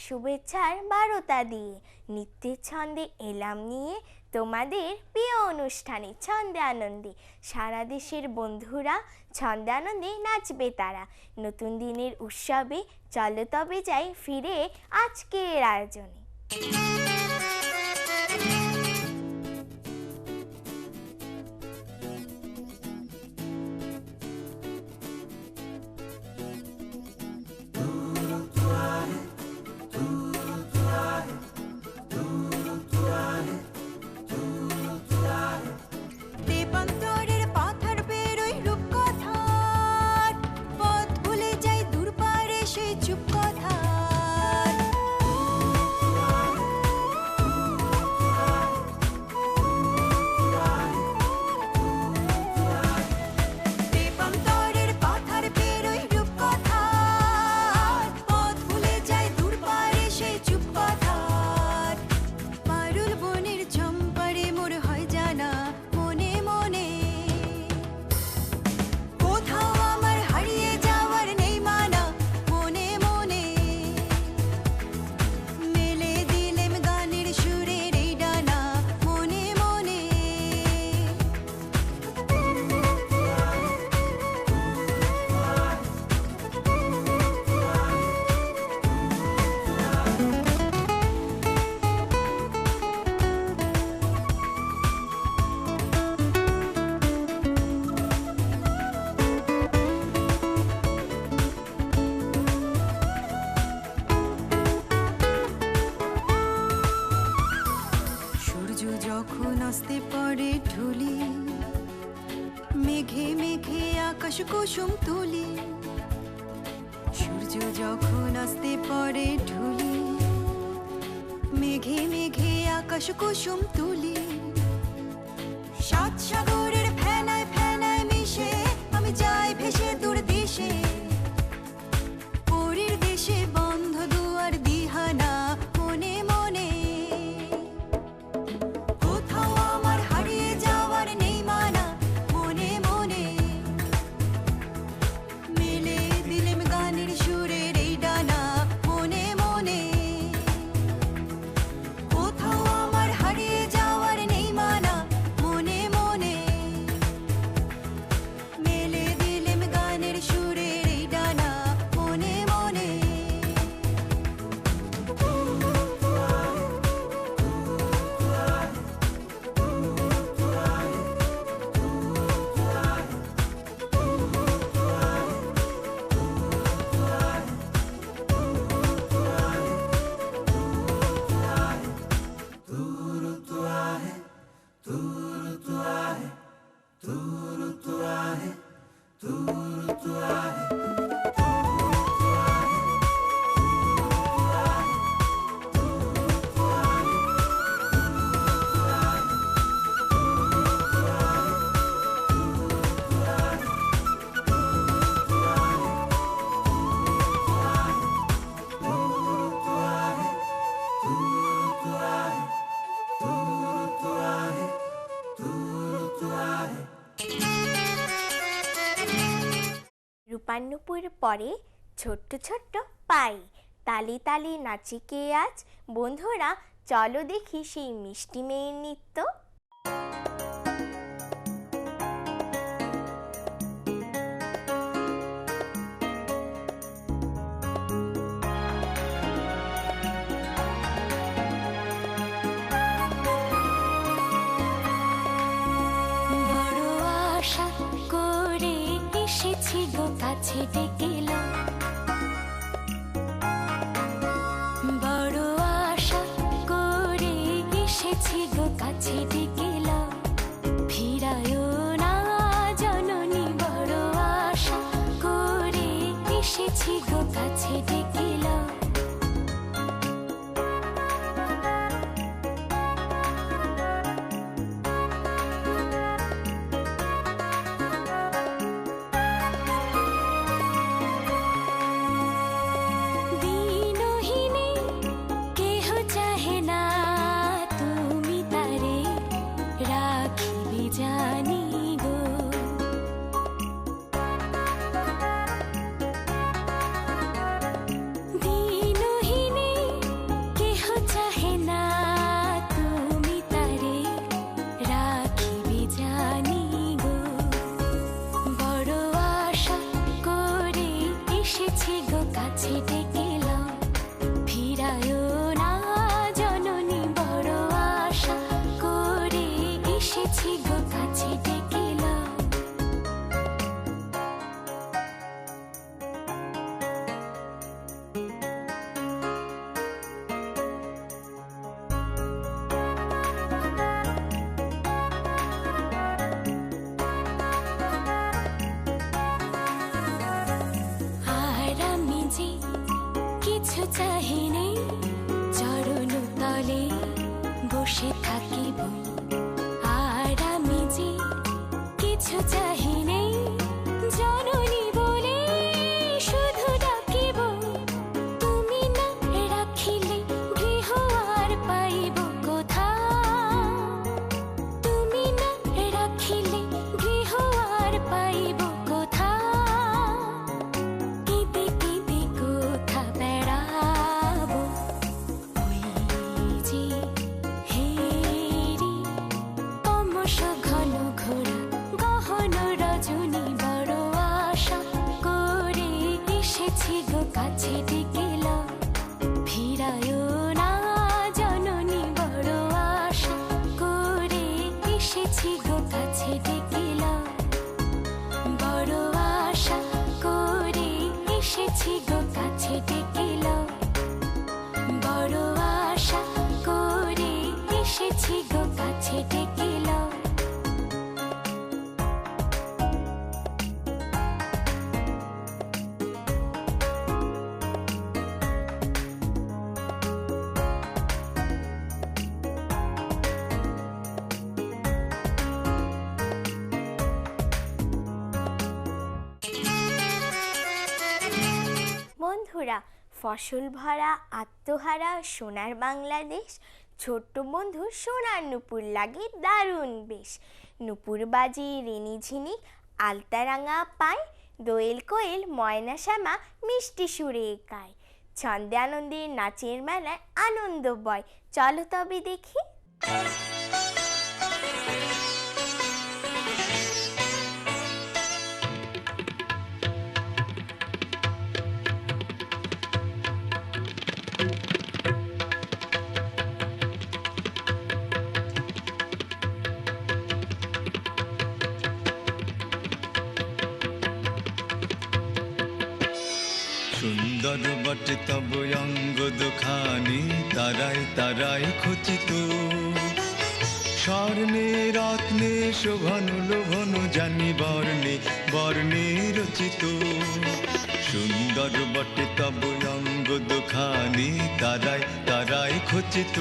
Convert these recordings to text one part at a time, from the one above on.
শুভেচ্ছার বার্তা দিয়ে নৃত্যের ছন্দে এলাম নিয়ে তোমাদের প্রিয় অনুষ্ঠানে ছন্দে আনন্দে। সারা দেশের বন্ধুরা ছন্দে আনন্দে নাচবে তারা। নতুন দিনের উৎসবে চলো তবে যাই ফিরে আজকের আয়োজনে। কুসুম তুলি, সূর্য যখন আসতে পড়ে ঢুলি, মেঘে মেঘে আকাশ কুসুম তুলি, সাত সাগরের ফেনায় ফেনায় মিশে আমি যাই ভেসে দূর দেশে, পরীর দেশে বন্ধ দুয়ার দিহানা মনে মনে, কোথাও আমার হারিয়ে যাওয়ার নেই মানা মনে মনে, মেলে দিলেম গানের সুরের এই ডানা মনে মনে, কোথাও আমার হারিয়ে যাওয়ার নেই মানা মনে মনে, মেলে দিলেম গানের সুরের এই ডানা মনে মনে। রূপান্নপুর পরে ছোট্ট ছোট্ট পাই, তালি তালি নাচে কে আজ, বন্ধুরা চলো দেখি সেই মিষ্টি মেয়ের নৃত্য। বড় আশা করে এসেছি গো কাছে ডেকেলা, বড় আশা করে এসেছি গো কাছে ডেকেলা, ফিরায়ও না জননী, বড় আশা করে এসেছি গো কাছে ডেকেলা। দিনহীনে কেহ চাহে না, তুমি তারে রাখিবে জানি গো, দিনহীনে কিছু চাহিনে জননী বলে শুধু ডাকিব তুমি না রাখিলে গৃহ আর পাইব কোথা তুমি না রাখিলে গৃহ আর পাইব কোথা কেঁদে কেঁদে কোথা বেড়াবো ওই যে হেরি ক্রমশ ঘন ঘোরা গহন রজনী বড় আশা করে এসেছি গো কাছে ডেকেল ফিরায় না জননী বড় আশা করে এসেছি গো কাছে ডেকেল বড় আশা করে এসেছি গো কাছে ডেকেল বড় আশা করে এসেছি গো কাছে ডেকেল বন্ধুরা, ফসল ভরা আত্মহারা সোনার বাংলাদেশ, ছোট্ট বন্ধু সোনার নুপুর লাগে দারুণ বেশ। নুপুর বাজি রেনি ঝিনিক আলতারাঙা পায়, দোয়েল কোয়েল ময়না শ্যামা মিষ্টি সুরে গায়। ছন্দে আনন্দে নাচের মেলায় আনন্দ বয়, চলো তবে দেখি। সুন্দর বটে তব অঙ্গ দুখানি, তারাই তারাই খচিত স্বর্ণে রত্নে শোভন লোভন জানি বর্ণে বর্ণে রচিত। সুন্দর বটে তব অঙ্গ দুখানি, তারাই তারাই খচিত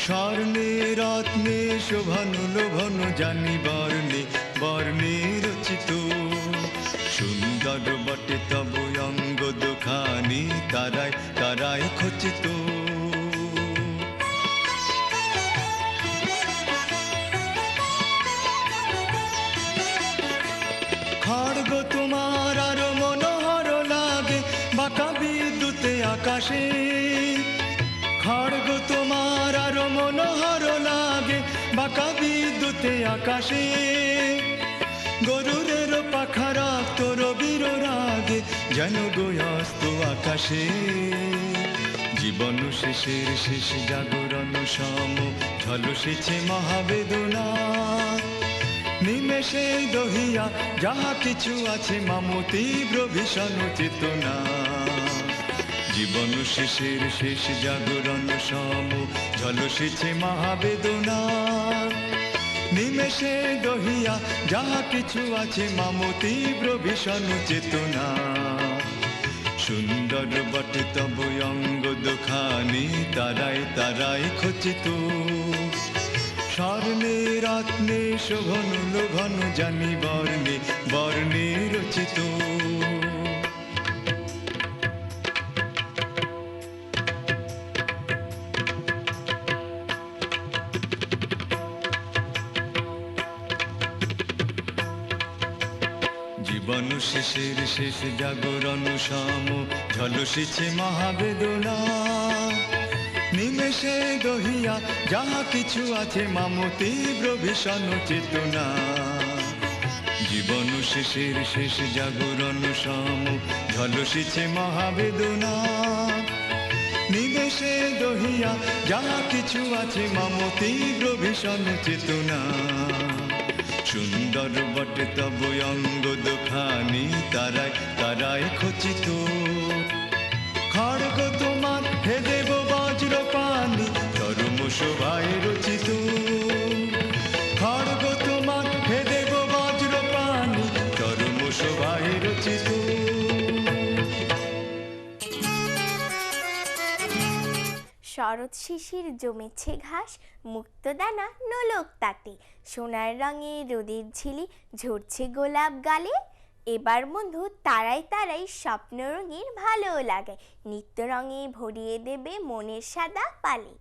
স্বর্ণে রত্নে শোভন লোভন জানি বর্ণে বর্ণে রচিত। সুন্দর বটে তব অঙ্গ দুখানি, তারাই তারাই খচিত। খড়গ তোমার আর মনোহর লাগে বাঁকা বিদ্যুতে আকাশে। খড়গ তোমার আর মনোহর লাগে বাঁকা বিদ্যুতে আকাশে। গরুরের পাখারা তোর বীর রাগে যেন গোয়াস্ত আকাশে। জীবন শেষের শেষ জাগরণ সম ঝলসেছে মহাবেদনা। নিমেষে দহিয়া যাহা কিছু আছে মামো তীব্র ভীষণ চেতনা। জীবন শেষের শেষ জাগরণ সম ঝলসেছে মহাবেদনা। নিমেষে দহিয়া যাহা কিছু আছে মামো তীব্র ভীষণ চেতনা। সুন্দর বটে তব অঙ্গ দুখানি, তারাই তারাই খচিত স্বর্ণে রত্নে শোভন লোভন জানি বর্ণে বর্ণে রচিত। জীবন শেষের শেষ জাগরণ সম ঝলসেছে মহাবেদনা। নিমেষে দহিয়া যাহা কিছু আছে মামো তীব্র ভীষণ চেতনা। জীবন শেষের শেষ জাগরণ সম ঝলসেছে মহাবেদনা। নিমেষে দহিয়া যাহা কিছু আছে মামো তীব্র ভীষণ চেতনা। সুন্দর বটে তব অঙ্গ দুখানি, তারাই তারাই খচিত। খড়গ তোমার হে দেব বজ্র পানি, চরম শোভায় রচিত। খড়গ তোমার হে দেব বজ্র পানি, চরম শোভায় রচিত। শরৎ শিশির জমেছে ঘাস, মুক্তদানা নোলক তাতে, সোনার রঙে রোদের ঝিলি ঝরছে গোলাপ গালে। এবার বন্ধু তারাই তারাই স্বপ্ন রঙের ভালো লাগে, নিত্য রঙে ভরিয়ে দেবে মনের সাদা পালে।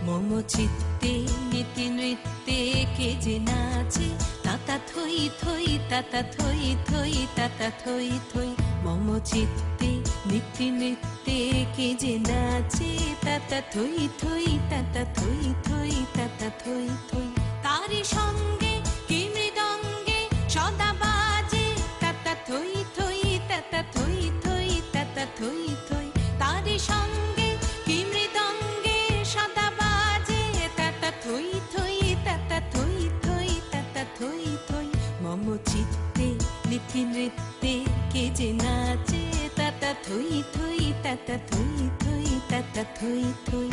মম চিত্তে নীতি নৃত্যে কে যে নাচে, তাতা থই থই তাতা থই থই তাতা থই থই। মম চিত্তে নীতি নৃত্যে কে যে নাচে, তাতা থই থই তাতা থই থই তাতা থই থই। তারি সঙ্গে কি মৃদঙ্গে সদা বাজে, তাতা থই থই তাতা থই থই তাতা থই থই। তারি সঙ্গে কি মৃদঙ্গে সদা বাজে, তাতা থই থই তাতা থই থই তাতা থই থই। মম চিত্তে নীতি নৃত্যে কে যে নাচে, তাতা থই থই তাতা থই থই তাতা থই থই।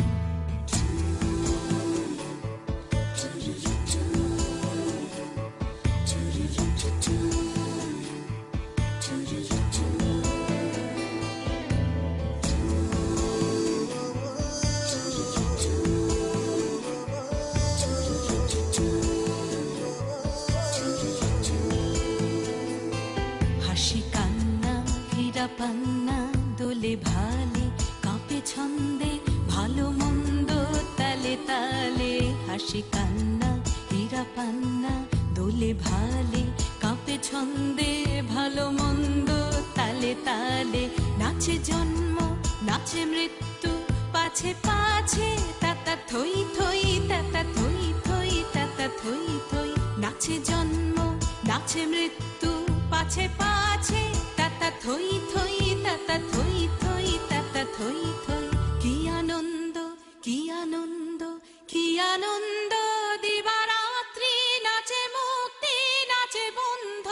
হাসি কান্না হীরা পান্না দোলে ভালে, কাঁপে ছন্দে ভালো মন্দ তালে তালে। হাসি কান্না হীরা পান্না দোলে ভালে, কাঁপে ছন্দে ভালো মন্দ তালে তালে। নাচে জন্ম নাচে মৃত্যু পাছে পাছে, তাতা থই থই তাতা থই থই তাতা থই থই। নাচে জন্ম নাচে মৃত্যু পাছে পাছে, তাতা থই থই তাতা থই থই তাতা থই থই। কি আনন্দ কি আনন্দ কি আনন্দ, দিবারাত্রি নাচে মুক্তি নাচে বন্ধ।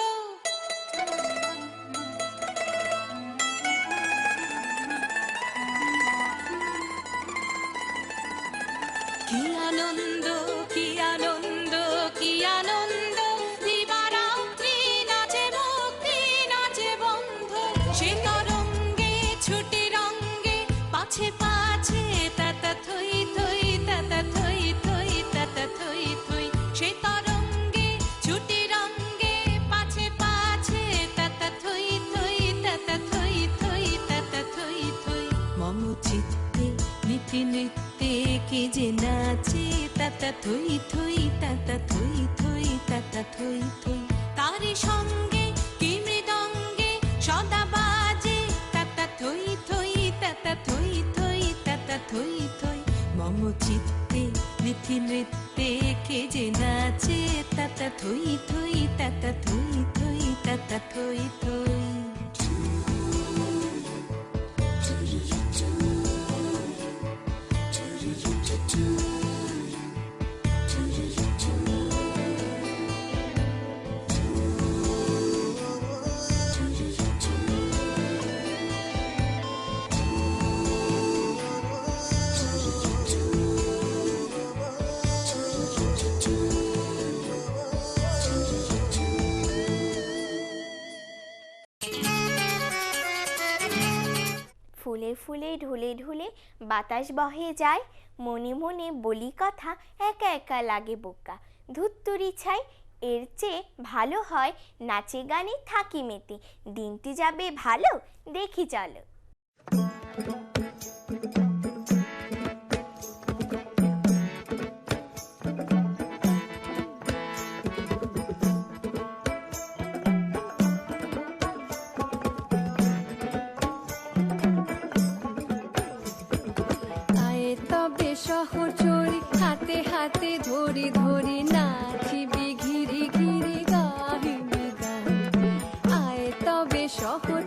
কি আনন্দ কি আনন্দ কি আনন্দ, দিবারাত্রি নাচে মুক্তি নাচে বন্ধ। সে তরঙ্গে ছুটি রঙ্গে পাছে পাছে, তাতা থই থই তাতা থই থই তাতা থই থই। সে তরঙ্গে ছুটি রঙ্গে পাছে পাছে, তাতা থই থই তাতা থই থই তাতা থই থই। মম চিত্তে নীতি নৃত্যে কে যে নাচে, তাতা থই থই তাতা থই থই তাতা থই থই। তারি সঙ্গে কি মৃদঙ্গে সদা বাজে, তাতা থই থই তাতা থই থই তাতা থই থই। মম চিত্তে নীতি নৃত্যে কে যে নাচে, তাতা থই থই তাতা থই থই তাতা থই থই। ফুলে ফুলে ঢুলে ঢুলে বাতাস বহে যায়, মনে মনে বলি কথা একা একা লাগে বোকা। ধুত্তুরি ছাই, এর চেয়ে ভালো হয় নাচে গানে থাকি মেতে, দিনটি যাবে ভালো দেখি চলো। শহর চড়ি হাতে হাতে হাতে ধরি ধরি নাচিবি ঘিরি ঘিরি গাহিবি গান আয় তবে শহর